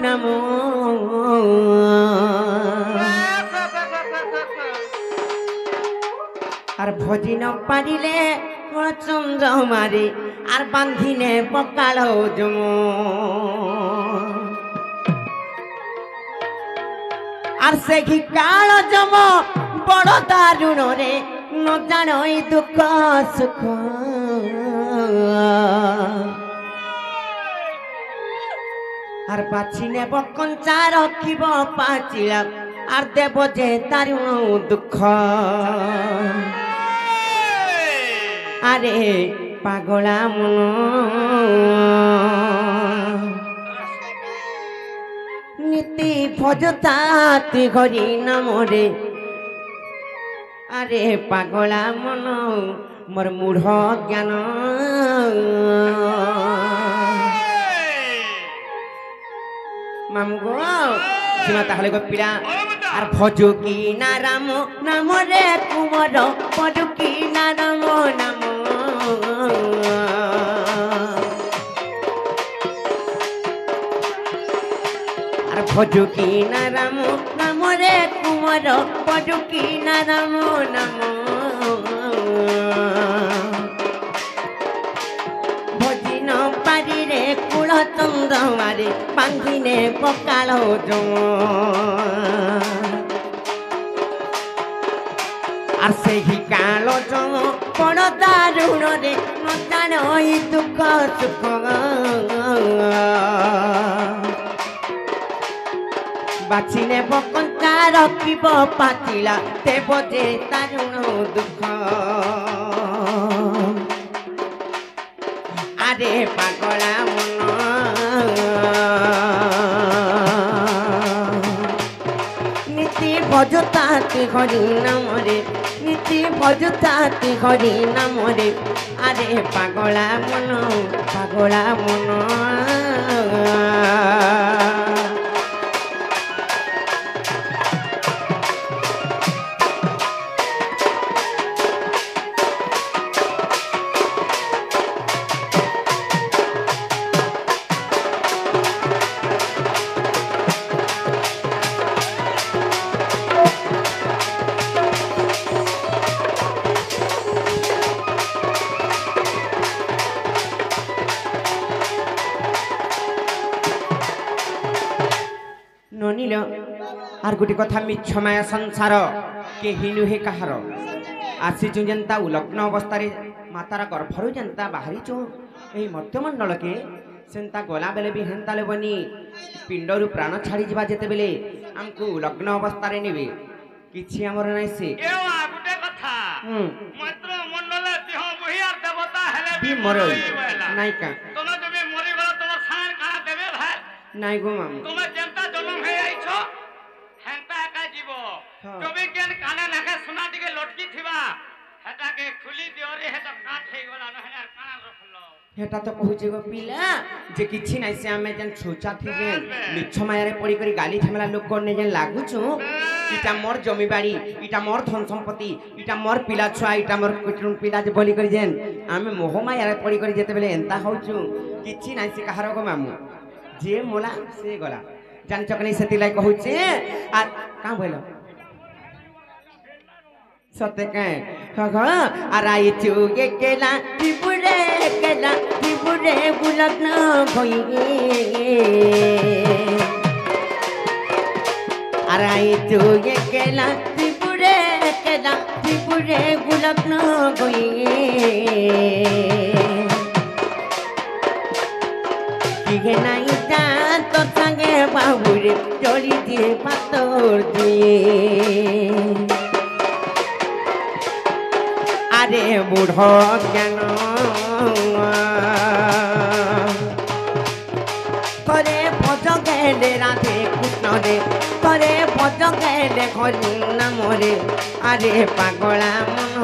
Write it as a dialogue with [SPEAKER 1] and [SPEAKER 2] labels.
[SPEAKER 1] নমো আর ভজি ন পারিলে চন্দ্র মারে আর বান্ধিনে পকাল জম আর সে কাল জম বড় দারুণ রে ন জানই দুঃখ সুখ আর বাছি নেব কঞ্চা রখিব পাচিলা আর দেব যে দারুণ দুঃখ আরে পাগলা মন নীতি ভজতাতি ঘরি নামরে আরে পাগলা মন মোর মূঢ় জ্ঞান মামু গো শোনা তাহলে গো পিলা আর ভজু কি না রাম নাম রে কুমর ভজু কি না রাম নাম আর ভজু কি না রাম নাম রে কুমর ভজু কি না রাম নাম ভজি ন পারি রে কুল চন্দ্র মারে বান্ধিনে পকাল জম আর সেই কাল জম বড় দারুণ রে ন জানই দুঃখ সুখ বাছি নেব কঞ্চা রখিব পাচিলা দেব যে দারুণ দুঃখ আরে পাগলা মন নীতি ভজতাতি হরি নামরে নীতি ভজতাতি হরি নামরে আরে পাগলা মন পাগলা মন ননিল আর গোটে কথা মিছ মায়া সংসার কেহি নুহে কাহার আসিছু যেন্তা উলগ্ন অবস্থায় মাতার গর্ভরু যেন্তা বাহারিছু এই মধ্যমণ্ডলকে সেন্তা গলা বেলে বি হেন্তা লেবনি পিণ্ডরু প্রাণ ছাড়ি যা যেতেবেলে আমকু উলগ্ন অবস্থায় নেবে কিছু আমার নাই সে
[SPEAKER 2] গোটে কথা মাত্র মণ্ডলে দেহ বহি আর দেবতা হেলে
[SPEAKER 1] বি মরই নাই কা
[SPEAKER 2] তোমরা তুমি মরি গলা তোমার সান কানা দেবে ভাই
[SPEAKER 1] নাই গো মামু
[SPEAKER 2] তোমরা যেন্তা জন্ম হয়ে আইছো হেন্তা একা জীব তবে কেন কানে নাকে সোনা দিকে লটকি থিবা হেটাকে খুলি দিও রে হেটা কাট হই গলা নহলে আর কানা রখলো
[SPEAKER 1] হেটা তো কହୁছে গো পিলা যে কিছু নাই সে আমি যেন সোচা থি যে মিছ মায়ারে পড়ি করি গালি ঝামেলা লোক করনে যেন লাগুছু ইটা মোর জমি বাড়ি ইটা মোর ধন সম্পত্তি ইটা মোর পিলা ছুয়া ইটা মোর কুটুম পিলা যে বলি করি যেন আমি মোহ মায়ারে পড়ি করি যেতে বেলে এন্তা হউছু কিছু নাই সে কাহার গো মামু যে মোলা সে গলা জানছ কনি সেতি লাই কହୁছে আর কা বইল সতে কে হ আর আইছু কেলা ত্রিপুরে বুলগ্ন হই আর আইছু কেলা ত্রিপুরে বুলগ্ন হই কি নাই যা তোর সঙ্গে বাবুরে চলি দিয়ে পাতর দিয়ে আরে বুড় জ্ঞান করে ভজ গেলে রাধে কৃষ্ণ রে করে ভজ গেলে হরি নামরে আরে পাগলা মন